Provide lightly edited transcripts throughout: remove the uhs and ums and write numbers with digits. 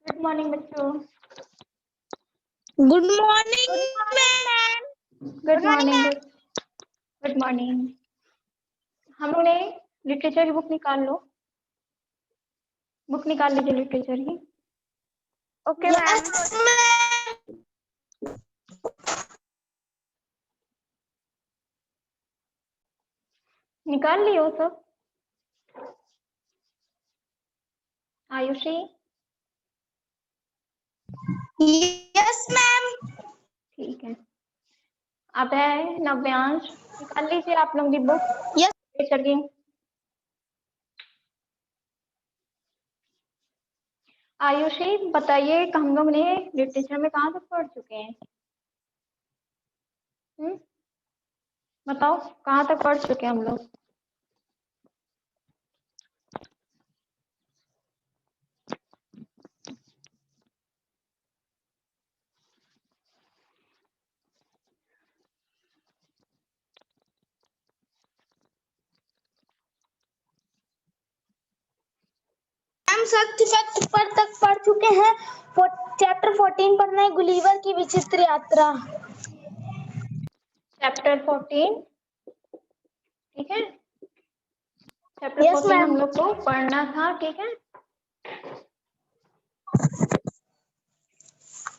Good morning बच्चों। Good morning ma'am. Good morning. Good morning. हम लोग ने लिटरेचर की बुक निकाल लो। बुक निकाल लीजिए लिटरेचर की। Okay ma'am. निकाल लियो सब। आयुषी। Yes ma'am. ठीक है। अब है नव्यांश। निकाल लीजिए आप लोग की बुक यस। लिटरेचर की। आयुषी बताइए हम लोग ने लिटरेचर में कहाँ तक पढ़ चुके हैं? बताओ कहाँ तक पढ़ चुके हैं हम लोग? मैम सख्त पर तक पढ़ चुके हैं। चैप्टर 14 पढ़ना है, गुलिवर की विचित्र यात्रा। चैप्टर 14। ठीक है। चैप्टर यस 14 हम मैम। लोग को पढ़ना था। ठीक है।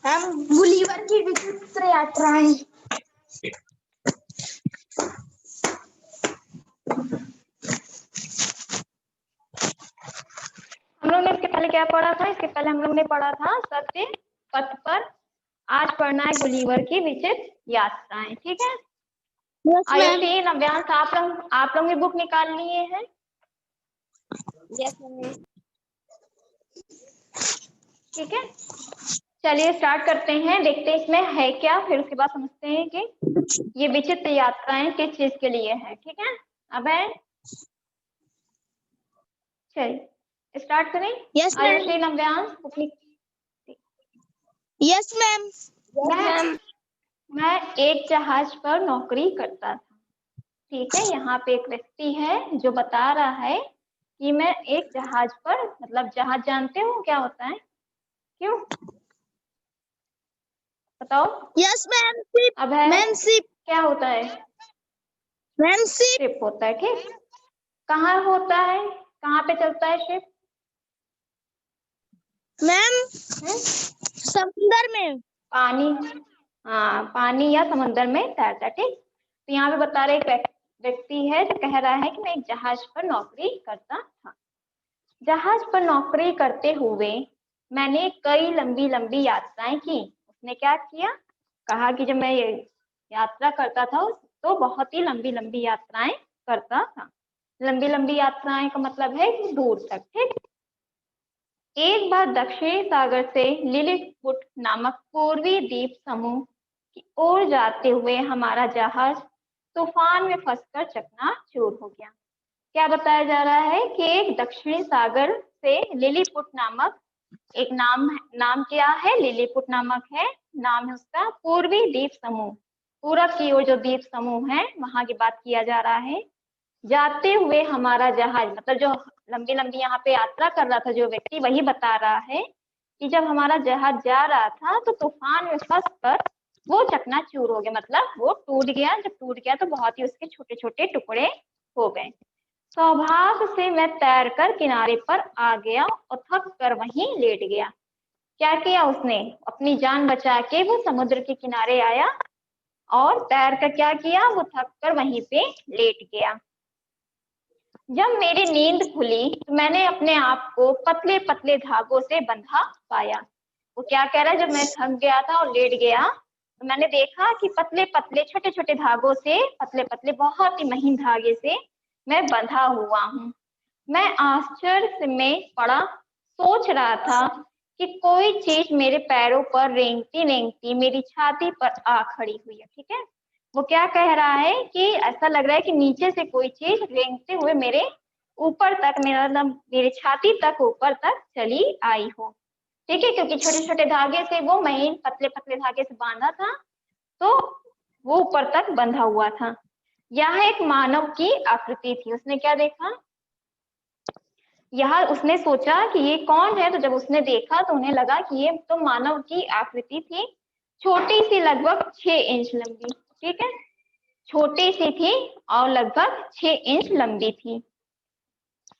मैम गुलिवर की विचित्र यात्राएं। हम लोग ने इसके पहले क्या पढ़ा था? इसके पहले हम लोग ने पढ़ा था सत्य पथ पर। आज पढ़ना है गुलिवर की विचित्र यात्राएं। ठीक है। Yes ma'am. आयुषी नव्यांश आप लोग ने बुक निकाल लिए हैं? Yes ma'am. ठीक है। चलिए स्टार्ट करते हैं। देखते हैं इसमें है क्या, फिर उसके बाद समझते हैं कि ये विचित्र यात्राएं किस चीज के लिए है। ठीक है। अब है, चलिए स्टार्ट करें। Yes ma'am. Aayushi Navyansh book. Yes ma'am. मैं एक जहाज पर नौकरी करता था। ठीक है। यहाँ पे एक व्यक्ति है जो बता रहा है कि मैं एक जहाज पर, मतलब जहाज जानते हो क्या होता है? क्यों बताओ। Yes ma'am. अब है, मैम शिप। क्या होता है? Ma'am ship. शिप होता है। ठीक। कहाँ होता है, कहाँ पे चलता है शिप? मैम समुंदर में। पानी। हाँ, पानी या समंदर में तैरता है। ठीक। तो यहाँ पे बता रहे एक व्यक्ति है जो कह रहा है कि मैं एक जहाज पर नौकरी करता था। जहाज पर नौकरी करते हुए मैंने कई लंबी लंबी यात्राएं की। उसने क्या किया? कहा कि जब मैं ये यात्रा करता था तो बहुत ही लंबी लंबी यात्राएं करता था। लंबी लंबी यात्राएं का मतलब है कि दूर तक। ठीक। एक बार दक्षिणी सागर से लिलिपुट नामक पूर्वी द्वीप समूह की ओर जाते हुए हमारा जहाज तूफान में फंसकर चकनाचूर हो गया। क्या बताया जा रहा है कि एक दक्षिणी सागर से लिलीपुट नामक एक नाम क्या है? लिलीपुट नामक है, नाम है उसका। पूर्वी द्वीप समूह, पूरब की ओर जो द्वीप समूह है वहां की बात किया जा रहा है। जाते हुए हमारा जहाज, मतलब जो लंबी लंबी यहाँ पे यात्रा कर रहा था जो व्यक्ति, वही बता रहा है कि जब हमारा जहाज जा रहा था तो तूफान में फंस कर वो चकनाचूर हो गया, मतलब वो टूट गया। जब टूट गया तो बहुत ही उसके छोटे छोटे टुकड़े हो गए। सौभाग्य से मैं तैरकर किनारे पर आ गया और थक कर वहीं लेट गया। क्या किया उसने? अपनी जान बचा के वो समुद्र के किनारे आया और तैर कर क्या किया? वो थक कर वहीं पे लेट गया। जब मेरी नींद खुली तो मैंने अपने आप को पतले पतले धागों से बंधा पाया। वो क्या कह रहा है? जब मैं थक गया था और लेट गया तो मैंने देखा कि पतले पतले छोटे छोटे धागों से, पतले पतले बहुत ही महीन धागे से मैं बंधा हुआ हूँ। मैं आश्चर्य में पड़ा, सोच रहा था कि कोई चीज मेरे पैरों पर रेंगती रेंगती मेरी छाती पर आ खड़ी हुई है। ठीक है। वो क्या कह रहा है कि ऐसा लग रहा है कि नीचे से कोई चीज रेंगते हुए मेरे ऊपर तक, मेरी छाती तक ऊपर तक चली आई हो। ठीक है। क्योंकि छोटे छोटे धागे से, वो महीन पतले पतले धागे से बांधा था तो वो ऊपर तक बंधा हुआ था। यह एक मानव की आकृति थी। उसने क्या देखा? यह उसने सोचा कि ये कौन है, तो जब उसने देखा तो उन्हें लगा कि ये तो मानव की आकृति थी, छोटी सी, लगभग 6 इंच लंबी। ठीक है, छोटी सी थी और लगभग 6 इंच लंबी थी।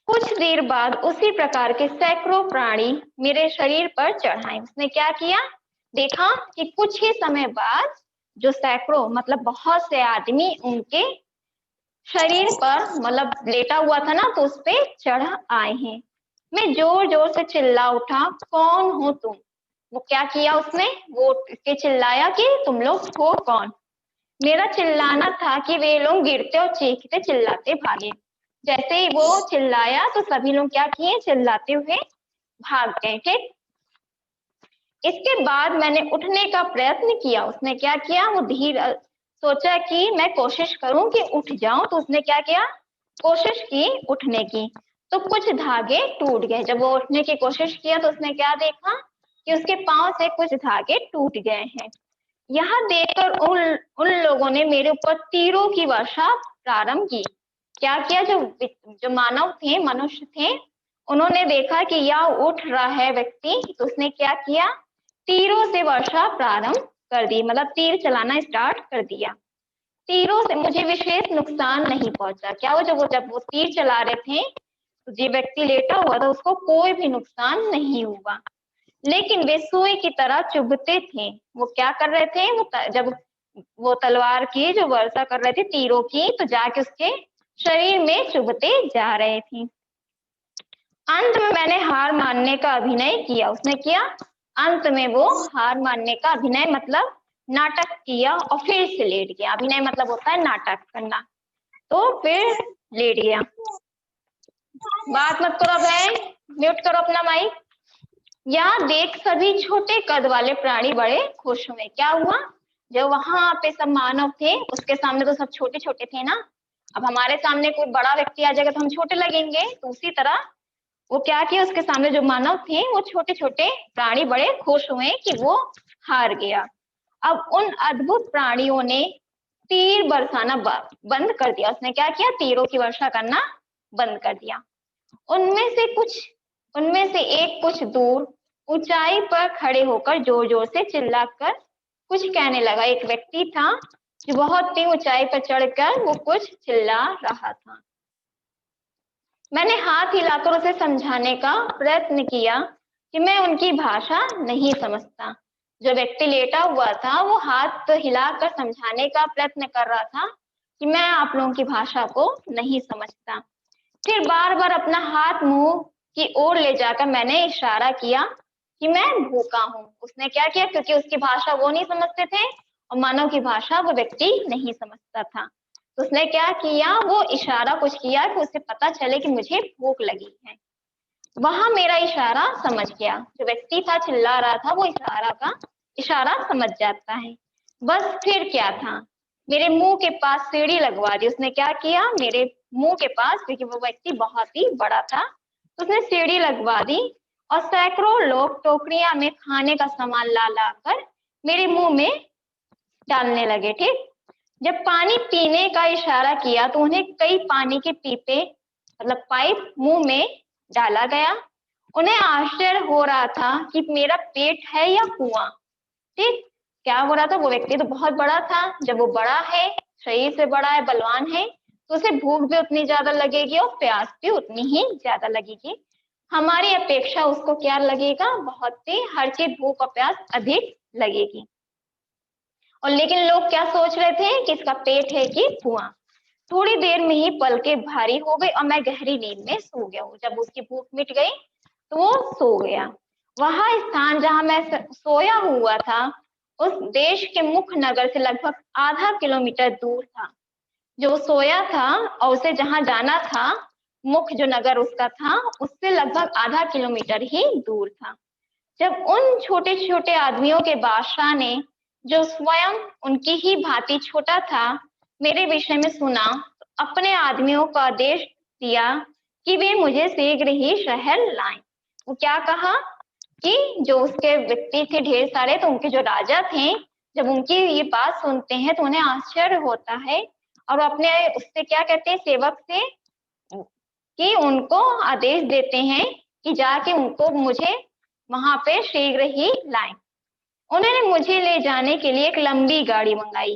कुछ देर बाद उसी प्रकार के सैकड़ों प्राणी मेरे शरीर पर चढ़ाए। उसने क्या किया, देखा कि कुछ ही समय बाद जो सैकड़ों मतलब बहुत से आदमी उनके शरीर पर मतलब लेटा हुआ था ना, तो उस पे चढ़ आए हैं। मैं जोर जोर से चिल्ला उठा, कौन हो तुम? वो क्या किया उसने, वो के चिल्लाया कि तुम लोग हो कौन? मेरा चिल्लाना था कि वे लोग गिरते और चीखते चिल्लाते भागे। जैसे ही वो चिल्लाया तो सभी लोग क्या किए, चिल्लाते हुए भाग गए। ठीक, इसके बाद मैंने उठने का प्रयत्न किया। उसने क्या किया, वो धीरे सोचा कि मैं कोशिश करूं कि उठ जाऊं, तो उसने क्या किया, कोशिश की उठने की, तो कुछ धागे टूट गए। जब वो उठने की कोशिश किया तो उसने क्या देखा कि उसके पांव से कुछ धागे टूट गए हैं। यह देखकर उन उन लोगों ने मेरे ऊपर तीरों की वर्षा प्रारंभ की। क्या किया, जो मानव थे, मनुष्य थे, उन्होंने देखा कि यह उठ रहा है व्यक्ति, तो उसने क्या किया, तीरों से वर्षा प्रारंभ कर दी, मतलब तीर चलाना स्टार्ट कर दिया। तीरों से मुझे विशेष नुकसान नहीं पहुंचा। क्या हो, जब वो तीर चला रहे थे तो जो व्यक्ति लेटा हुआ था उसको कोई भी नुकसान नहीं हुआ, लेकिन वे सुई की तरह चुभते थे। वो क्या कर रहे थे, जब वो तलवार की जो वर्षा कर रहे थे तीरों की, तो जाके उसके शरीर में चुभते जा रहे थे। अंत में मैंने हार मानने का अभिनय किया। उसने किया, अंत में वो हार मानने का अभिनय मतलब नाटक किया और फिर से लेट गया। अभिनय मतलब होता है नाटक करना, तो फिर लेट गया। बात मत करो भाई, म्यूट करो अपना माइक। यहाँ देख सभी छोटे कद वाले प्राणी बड़े खुश हुए। क्या हुआ, जो वहां पे सब मानव थे उसके सामने तो सब छोटे छोटे थे ना, अब हमारे सामने कोई बड़ा व्यक्ति आ जाएगा तो हम छोटे लगेंगे, तो उसी तरह वो क्या किया, उसके सामने जो मानव थे वो छोटे छोटे प्राणी बड़े खुश हुए कि वो हार गया। अब उन अद्भुत प्राणियों ने तीर बरसाना बंद कर दिया। उसने क्या किया, तीरों की वर्षा करना बंद कर दिया। उनमें से एक कुछ दूर ऊंचाई पर खड़े होकर जोर जोर से चिल्लाकर कुछ कहने लगा। एक व्यक्ति था जो बहुत ही ऊंचाई पर चढ़कर वो कुछ चिल्ला रहा था। मैंने हाथ हिलाकर उसे समझाने का प्रयत्न किया कि मैं उनकी भाषा नहीं समझता। जो व्यक्ति लेटा हुआ था वो हाथ हिलाकर समझाने का प्रयत्न कर रहा था कि मैं आप लोगों की भाषा को नहीं समझता। फिर बार बार अपना हाथ मुंह की ओर ले जाकर मैंने इशारा किया कि मैं भूखा हूँ। उसने क्या किया, क्योंकि उसकी भाषा वो नहीं समझते थे और मानव की भाषा वो व्यक्ति नहीं समझता था, तो उसने क्या किया, वो इशारा कुछ किया कि उसे पता चले कि मुझे भूख लगी है। वहां मेरा इशारा समझ गया। जो व्यक्ति था चिल्ला रहा था वो इशारा समझ जाता है। बस फिर क्या था, मेरे मुंह के पास सीढ़ी लगवा दी। उसने क्या किया, मेरे मुंह के पास, क्योंकि वो व्यक्ति बहुत ही बड़ा था, तो उसने सीढ़ी लगवा दी और सैकड़ों लोग टोकरियां में खाने का सामान ला ला कर मेरे मुंह में डालने लगे। ठीक, जब पानी पीने का इशारा किया तो उन्हें कई पानी के पीपे मतलब पाइप मुंह में डाला गया। उन्हें आश्चर्य हो रहा था कि मेरा पेट है या कुआं। ठीक, क्या हो रहा था, वो व्यक्ति तो बहुत बड़ा था, जब वो बड़ा है, शरीर से बड़ा है, बलवान है, तो उसे भूख भी उतनी ज्यादा लगेगी और प्यास भी उतनी ही ज्यादा लगेगी। हमारी अपेक्षा उसको क्या लगेगा, बहुत ही, हर चीज भूख और प्यास अधिक लगेगी। और लेकिन लोग क्या सोच रहे थे कि इसका पेट है कि कुआं। थोड़ी देर में ही पलकें भारी हो गई और मैं गहरी नींद में सो गया हूँ। जब उसकी भूख मिट गई तो वो सो गया। वहां स्थान जहां मैं सोया हुआ था उस देश के मुख्य नगर से लगभग आधा किलोमीटर दूर था। जो सोया था और उसे जहां जाना था, मुख्य जो नगर उसका था, उससे लगभग आधा किलोमीटर ही दूर था। जब उन छोटे छोटे आदमियों के बादशाह ने, जो स्वयं उनकी ही भांति छोटा था, मेरे विषय में सुना, तो अपने आदमियों का आदेश दिया कि वे मुझे शीघ्र ही शहर लाएं। वो क्या कहा कि जो उसके व्यक्ति थे ढेर सारे, तो उनके जो राजा थे, जब उनकी ये बात सुनते हैं तो उन्हें आश्चर्य होता है और अपने उससे क्या कहते हैं, सेवक से कि उनको आदेश देते हैं कि जाके उनको मुझे वहां पे शीघ्र ही लाएं। उन्होंने मुझे ले जाने के लिए एक लंबी गाड़ी मंगाई।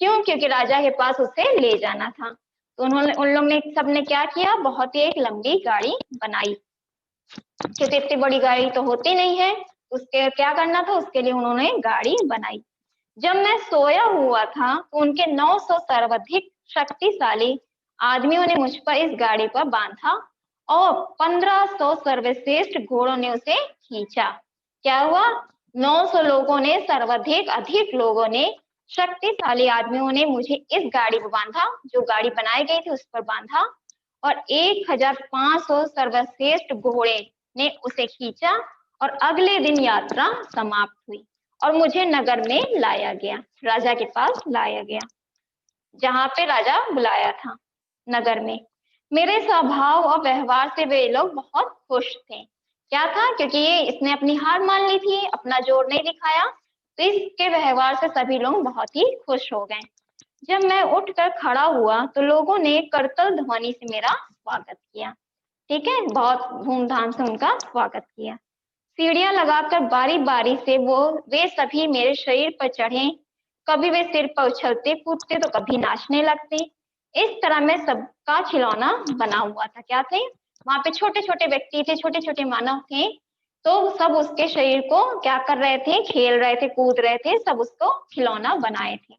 क्यों? क्योंकि राजा के पास उसे ले जाना था। तो उन लोग ने सबने क्या किया, बहुत ही एक लंबी गाड़ी बनाई, क्योंकि इतनी बड़ी गाड़ी तो होती नहीं है। उसके क्या करना था, उसके लिए उन्होंने गाड़ी बनाई। जब मैं सोया हुआ था तो उनके 900 सर्वाधिक शक्तिशाली आदमियों ने मुझ पर इस गाड़ी पर बांधा और 1500 सर्वश्रेष्ठ घोड़ों ने उसे खींचा। क्या हुआ? 900 लोगों ने, सर्वाधिक अधिक लोगों ने, शक्तिशाली आदमियों ने मुझे इस गाड़ी पर बांधा, जो गाड़ी बनाई गई थी उस पर बांधा, और 1500 सर्वश्रेष्ठ घोड़े ने उसे खींचा और अगले दिन यात्रा समाप्त हुई और मुझे नगर में लाया गया, राजा के पास लाया गया, जहां पे राजा बुलाया था नगर में। मेरे स्वभाव और व्यवहार से वे लोग बहुत खुश थे। क्या था? क्योंकि इसने अपनी हार मान ली थी, अपना जोर नहीं दिखाया, तो इसके व्यवहार से सभी लोग बहुत ही खुश हो गए। जब मैं उठकर खड़ा हुआ तो लोगों ने करतल ध्वनि से मेरा स्वागत किया। ठीक है, बहुत धूमधाम से उनका स्वागत किया। सीढ़ियां लगाकर बारी बारी से वे सभी मेरे शरीर पर चढ़े। कभी वे सिर पर उछलते कूदते तो कभी नाचने लगते। इस तरह मैं सबका खिलौना बना हुआ था। क्या थे? वहां पे छोटे छोटे व्यक्ति थे, छोटे छोटे मानव थे, तो सब उसके शरीर को क्या कर रहे थे, खेल रहे थे, कूद रहे थे, सब उसको खिलौना बनाए थे।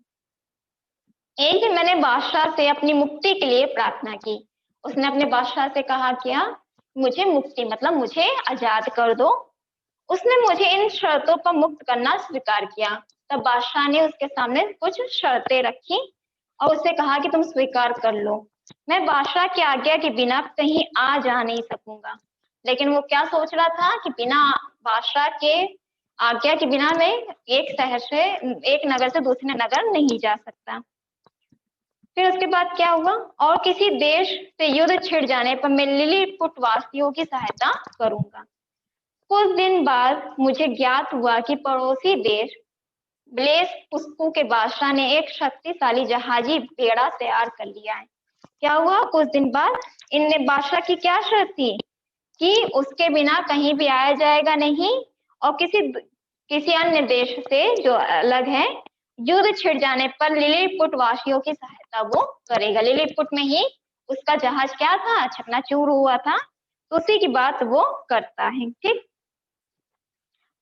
एक दिन मैंने बादशाह से अपनी मुक्ति के लिए प्रार्थना की। उसने अपने बादशाह से कहा, क्या मुझे मुक्ति मतलब मुझे आजाद कर दो। उसने मुझे इन शर्तों पर मुक्त करना स्वीकार किया। तब बादशाह ने उसके सामने कुछ शर्तें रखी और उसे कहा कि तुम स्वीकार कर लो। मैं बादशाह की आज्ञा के बिना कहीं आ जा नहीं सकूंगा। लेकिन वो क्या सोच रहा था कि बिना बादशाह के आज्ञा के बिना मैं एक शहर से, एक नगर से दूसरे नगर नहीं जा सकता। फिर उसके बाद क्या हुआ? और किसी देश से युद्ध छिड़ जाने पर मैं लिलीपुट वासियों की सहायता करूंगा। कुछ दिन बाद मुझे ज्ञात हुआ कि पड़ोसी देश ब्लेस पुस्कू के बादशाह ने एक शक्तिशाली जहाजी बेड़ा तैयार कर लिया है। क्या हुआ? कुछ दिन बाद इनने बादशाह की क्या शर्त थी कि उसके बिना कहीं भी आया जाएगा नहीं, और किसी अन्य देश से जो अलग है, युद्ध छिड़ जाने पर लिलीपुट वासियों की सहायता वो करेगा। लिलीपुट में ही उसका जहाज क्या था, चकनाचूर हुआ था, तो उसी की बात वो करता है। ठीक,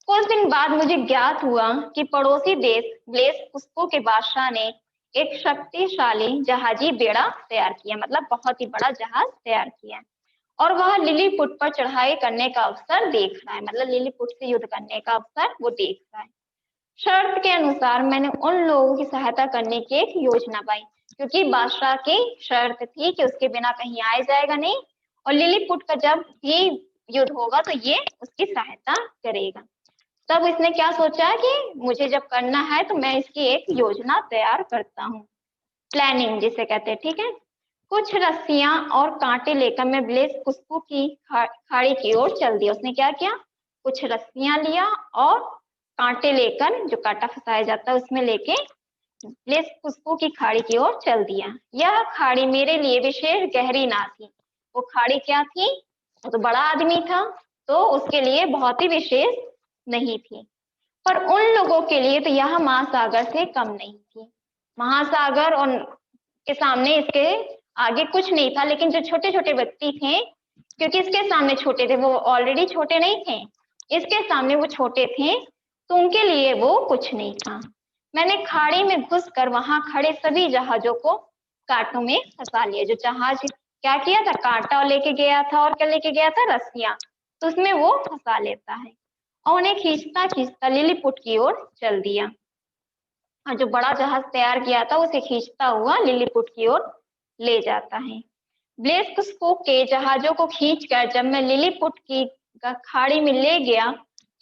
कुछ दिन बाद मुझे ज्ञात हुआ कि पड़ोसी देश ब्लेस पुस्को के बादशाह ने एक शक्तिशाली जहाजी बेड़ा तैयार किया, मतलब बहुत ही बड़ा जहाज तैयार किया, और वह लिलीपुट पर चढ़ाई करने का अवसर देख रहा है, मतलब लिलीपुट से युद्ध करने का अवसर वो देख रहा है। शर्त के अनुसार मैंने उन लोगों की सहायता करने की एक योजना पाई, क्योंकि बादशाह की शर्त थी कि उसके बिना कहीं आया जाएगा नहीं, और लिलीपुट का जब भी युद्ध होगा तो ये उसकी सहायता करेगा। तब इसने क्या सोचा कि मुझे जब करना है तो मैं इसकी एक योजना तैयार करता हूँ, प्लानिंग जिसे कहते हैं। ठीक है, कुछ रस्सियां और कांटे लेकर मैं ब्लेस पुष्पू की खाड़ी की ओर चल दिया। उसने क्या किया? कुछ रस्सियां लिया और कांटे लेकर, जो कांटा फंसाया जाता है उसमें लेके ब्लेस पुष्पू की खाड़ी की ओर चल दिया। यह खाड़ी मेरे लिए विशेष गहरी ना थी। वो खाड़ी क्या थी? वो तो बड़ा आदमी था, तो उसके लिए बहुत ही विशेष नहीं थी, पर उन लोगों के लिए तो यह महासागर से कम नहीं थी। महासागर और के सामने, इसके आगे कुछ नहीं था, लेकिन जो छोटे छोटे व्यक्ति थे, क्योंकि इसके सामने छोटे थे, वो ऑलरेडी छोटे नहीं थे, इसके सामने वो छोटे थे, तो उनके लिए वो कुछ नहीं था। मैंने खाड़ी में घुसकर वहां खड़े सभी जहाजों को कांटों में फंसा लिया। जो जहाज क्या किया था, कांटा लेके गया था और क्या लेके गया था, रस्सियां, तो उसमें वो फंसा लेता है और उन्हें खींचता खींचता लिलीपुट की ओर चल दिया। और जो बड़ा जहाज तैयार किया था उसे खींचता हुआ लिलीपुट की ओर ले जाता है। ब्लेस पुष्पू के जहाजों को खींचकर जब मैं लिलीपुट की खाड़ी में ले गया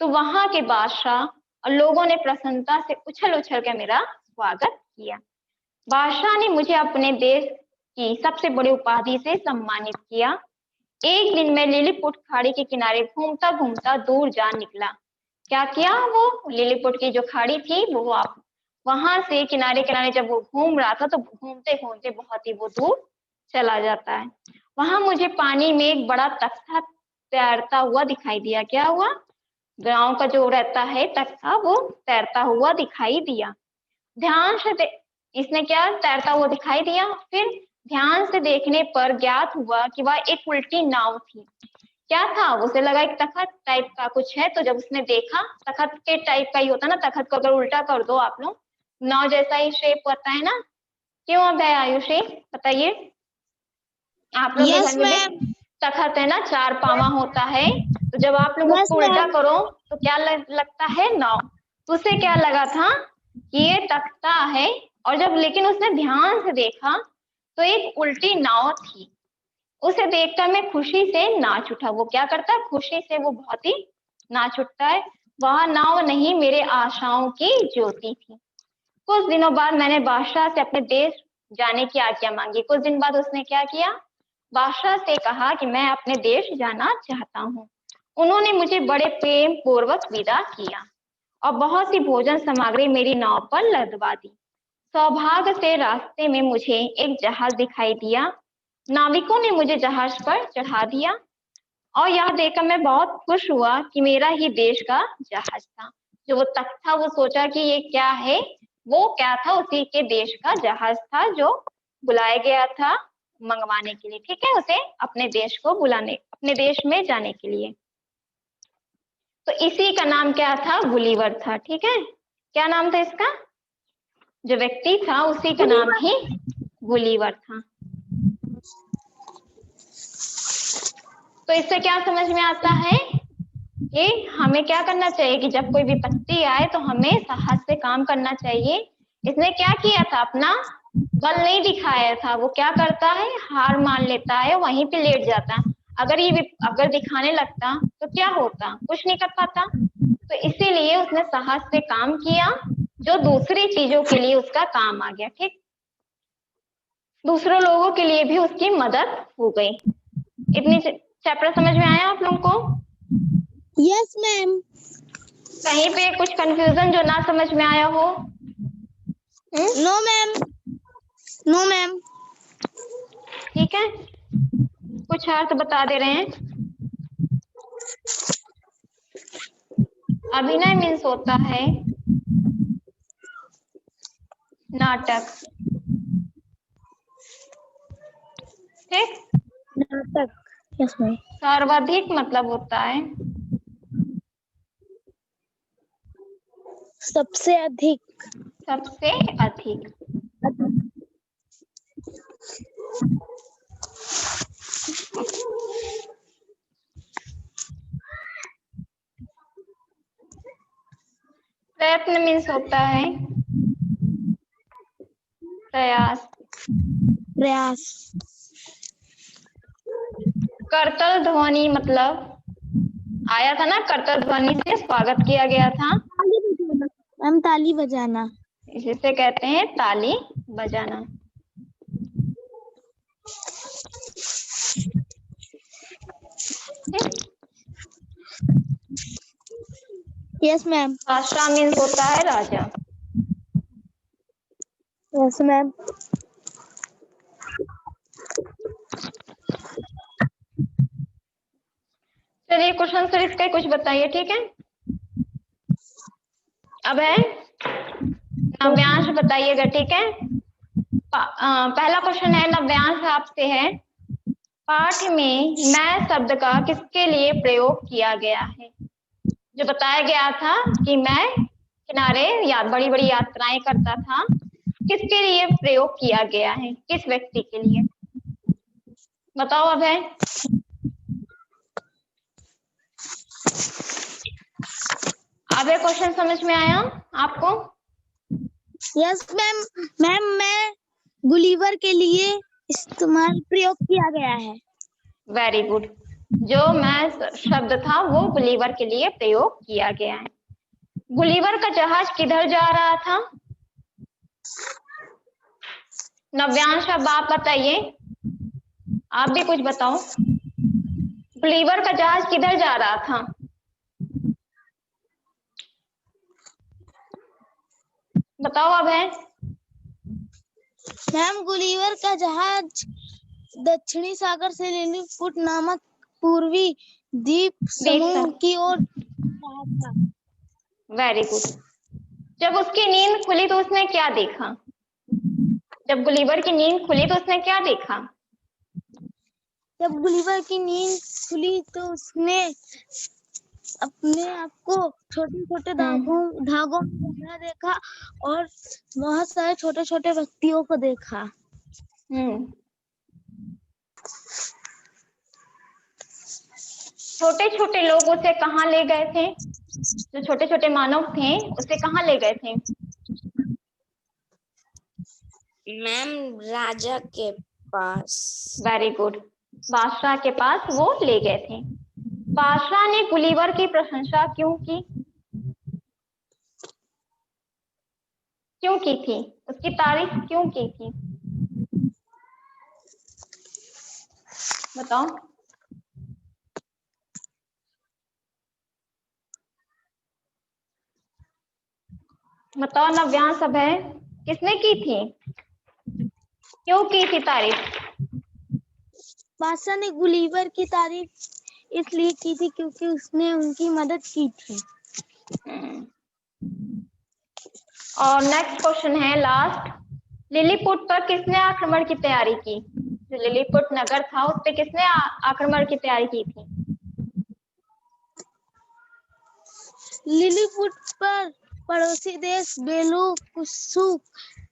तो वहां के बादशाह और लोगों ने प्रसन्नता से उछल उछल कर मेरा स्वागत किया। बादशाह ने मुझे अपने देश की सबसे बड़ी उपाधि से सम्मानित किया। एक दिन मैं लिलीपुट खाड़ी के किनारे घूमता घूमता दूर जा निकला। क्या किया? वो लिलीपुट की जो खाड़ी थी वो आप वहां से किनारे किनारे जब वो घूम रहा था तो घूमते घूमते बहुत ही वो दूर चला जाता है। वहां मुझे पानी में एक बड़ा तख्ता तैरता हुआ दिखाई दिया। क्या हुआ? गांव का जो रहता है तख्ता, वो तैरता हुआ दिखाई दिया। ध्यान से इसने क्या तैरता हुआ दिखाई दिया। फिर ध्यान से देखने पर ज्ञात हुआ कि वह एक उल्टी नाव थी। क्या था? उसे लगा एक तखत टाइप का कुछ है, तो जब उसने देखा, तखत के टाइप का ही होता ना, तखत को अगर उल्टा कर दो आप लोग, नाव जैसा ही शेप होता है ना। क्यों अब है आयुषी, बताइए। आप लोग के यस घर में भी मैम। तखत है ना, चार पावा होता है, तो जब आप लोग यस उसको उल्टा मैम। करो तो क्या लगता है? नाव। तो उसे क्या लगा था कि ये तख्ता है, और जब लेकिन उसने ध्यान से देखा तो एक उल्टी नाव थी। उसे देखकर मैं खुशी से नाच उठा। वो क्या करता है? खुशी से वो बहुत ही नाच उठता है। वह नाव नहीं, मेरे आशाओं की ज्योति थी। कुछ दिनों बाद मैंने बादशाह से अपने देश जाने की आज्ञा मांगी। कुछ दिन बाद उसने क्या किया? बादशाह से कहा कि मैं अपने देश जाना चाहता हूँ। उन्होंने मुझे बड़े प्रेम पूर्वक विदा किया और बहुत सी भोजन सामग्री मेरी नाव पर लदवा दी। सौभाग्य से रास्ते में मुझे एक जहाज दिखाई दिया। नाविकों ने मुझे जहाज पर चढ़ा दिया और यह देखकर मैं बहुत खुश हुआ कि मेरा ही देश का जहाज था। जो वो तख्त था, वो सोचा कि ये क्या है, वो क्या था? उसी के देश का जहाज था जो बुलाया गया था मंगवाने के लिए। ठीक है, उसे अपने देश को बुलाने, अपने देश में जाने के लिए। तो इसी का नाम क्या था? गुलीवर था। ठीक है, क्या नाम था इसका? जो व्यक्ति था उसी का नाम ही गुलीवर था। तो इससे क्या समझ में आता है कि हमें क्या करना चाहिए कि जब कोई विपत्ति आए तो हमें साहस से काम करना चाहिए। इसने क्या किया था? अपना बल नहीं दिखाया था। वो क्या करता है? हार मान लेता है, वहीं पे लेट जाता है। अगर दिखाने लगता तो क्या होता? कुछ नहीं कर पाता। तो इसीलिए उसने साहस से काम किया, जो दूसरी चीजों के लिए उसका काम आ गया। ठीक, दूसरों लोगों के लिए भी उसकी मदद हो गई। इतनी चैप्टर समझ में आया आप लोगों को? Yes ma'am. कहीं पे कुछ कंफ्यूजन जो ना समझ में आया हो? No ma'am. No ma'am. ठीक है, कुछ अर्थ बता दे रहे हैं। अभिनय मीन्स होता है नाटक। ठीक, नाटक। Yes ma'am. सर्वाधिक मतलब होता है सबसे अधिक। सबसे अधिक। प्रयत्न मीन्स होता है प्रयास। प्रयास। करतल ध्वनि मतलब आया था ना, करतल ध्वनि से स्वागत किया गया था। मैम ताली बजाना। जिसे कहते हैं ताली बजाना। Yes ma'am. बादशाह मीन्स होता है राजा। Yes ma'am. चलिए क्वेश्चन आंसर इसका कुछ बताइए। ठीक है, अब है नव्यांश, बताइएगा। ठीक है, पहला क्वेश्चन है नव्यांश आपसे है। पाठ में मैं शब्द का किसके लिए प्रयोग किया गया है? जो बताया गया था कि मैं किनारे या बड़ी बड़ी यात्राएं करता था, किसके लिए प्रयोग किया गया है? किस व्यक्ति के लिए? बताओ अब है। अब ये क्वेश्चन समझ में आया आपको? Yes ma'am. मैम मैं गुलीवर के लिए इस्तेमाल प्रयोग किया गया है। Very good. जो मैं शब्द था वो गुलीवर के लिए प्रयोग किया गया है। गुलीवर का जहाज किधर जा रहा था? नव्यांश, अब आप बताइए, आप भी कुछ बताओ। गुलीवर का जहाज किधर जा रहा था? बताओ अब है। मैम गुलीवर का जहाज दक्षिणी सागर से लिलीपुट नामक पूर्वी द्वीप समूह की ओर रहा था। Very good. जब उसकी नींद खुली तो उसने क्या देखा? जब गुलिवर की नींद खुली तो उसने क्या देखा? जब गुलिवर की नींद खुली तो उसने अपने आप को छोटे छोटे धागों में बंधा देखा और बहुत सारे छोटे छोटे व्यक्तियों को देखा। छोटे छोटे लोग उसे कहाँ ले गए थे? जो छोटे छोटे मानव थे उसे कहाँ ले गए थे? मैम राजा के पास। Very good. बादशाह के पास वो ले गए थे। बादशाह ने गुलिवर की प्रशंसा क्यों की? क्यों की थी? उसकी तारीफ क्यों की थी? बताओ। बताओ नव्यांश अभय, किसने की थी? क्यों की थी तारीफ? बादशाह ने गुलिवर की तारीफ इसलिए की थी क्योंकि उसने उनकी मदद की थी। और नेक्स्ट क्वेश्चन है लास्ट। लिलीपुट पर किसने आक्रमण की तैयारी की? जो लिलीपुट नगर था उस पे किसने आक्रमण की तैयारी की थी? लिलीपुट पर पड़ोसी देश बेलुकुसु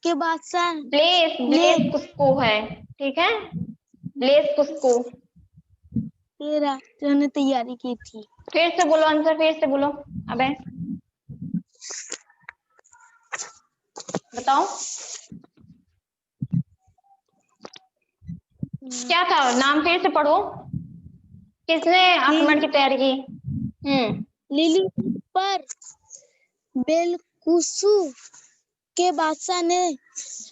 के बादशाह ब्लेस कुस्को है, ठीक है, ब्लेस कुस्को। के राजाओं ने तैयारी की थी। फिर से बोलो आंसर, फिर से बोलो। अबे बताओ क्या था, नाम फिर से पढ़ो। किसने आक्रमण की तैयारी की? लिलीपुट पर बेलकुसु के बादशाह ने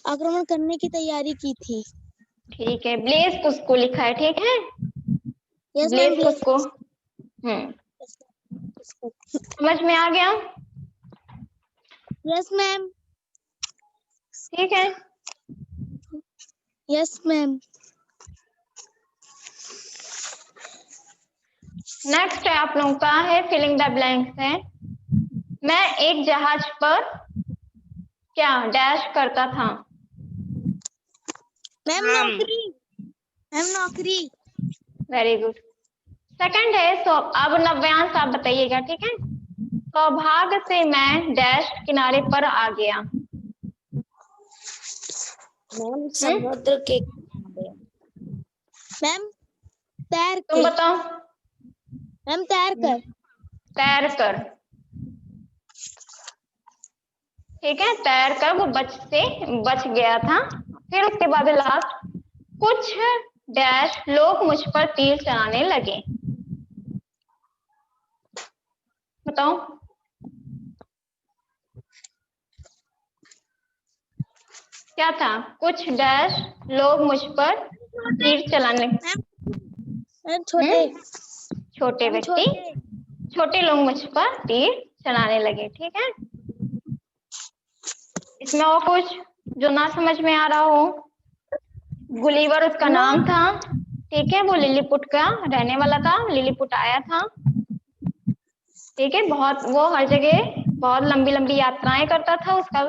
आक्रमण करने की तैयारी की थी। ठीक है, ब्लेस कुस्को लिखा है, ठीक है। Yes bless ma'am. कुस्को। समझ में आ गया? Yes ma'am. ठीक है। Yes ma'am. नेक्स्ट है आप लोगों का है फिलिंग द ब्लैंक्स है। मैं एक जहाज पर क्या डैश करता था? मैम नौकरी। मैम नौकरी। Very good. सेकंड है अब नव्यांश आप बताइएगा, ठीक है। सौभाग्य से मैं डैश किनारे पर आ गया। मैम समुद्र के किनारे। मैम तैर के। तुम बताओ। मैम तैर कर। तैर कर, ठीक है, तैर कर वो बच गया था। फिर उसके बाद लास्ट, कुछ डैश लोग मुझ पर तीर चलाने लगे। बताओ। क्या था? कुछ डैश लोग मुझ पर तीर चलाने। छोटे व्यक्ति, छोटे लोग मुझ पर तीर चलाने लगे, ठीक है। इसमें और कुछ जो ना समझ में आ रहा हो? गुलिवर उसका नाम था, ठीक है, वो लिलीपुट का रहने वाला था, लिलीपुट आया था, ठीक है। वो हर जगह बहुत लंबी लंबी यात्राएं करता था। उसका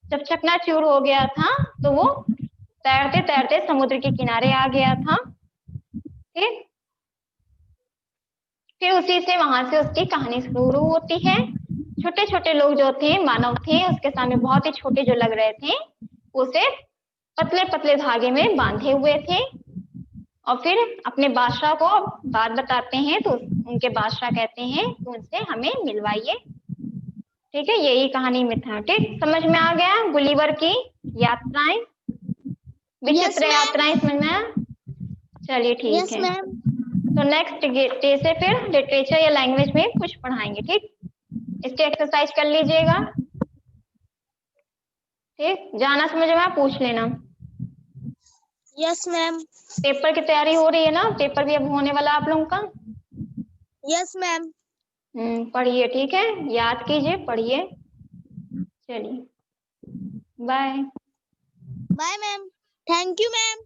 जब चकनाचूर हो गया था तो वो तैरते तैरते समुद्र के किनारे आ गया था, ठीक। फिर उसी से वहां से उसकी कहानी शुरू होती है। छोटे छोटे लोग जो थे, मानव थे, उसके सामने बहुत ही छोटे जो लग रहे थे, उसे पतले पतले धागे में बांधे हुए थे। और फिर अपने बादशाह को बात बताते हैं तो उनके बादशाह कहते हैं कि उनसे हमें मिलवाइए, ठीक है। यही कहानी में था, ठीक। समझ में आ गया? गुलिवर की यात्राएं, विचित्र यात्राएं समझ में आया? चलिए ठीक है। तो नेक्स्ट डे से फिर लिटरेचर या लैंग्वेज में कुछ पढ़ाएंगे, ठीक। इसकी एक्सरसाइज कर लीजिएगा, ठीक। जाना समझ में पूछ लेना। Yes ma'am. पेपर की तैयारी हो रही है ना? पेपर भी अब होने वाला आप लोगों का। Yes ma'am. पढ़िए, ठीक है, याद कीजिए, पढ़िए। चलिए bye. Bye ma'am. Thank you ma'am.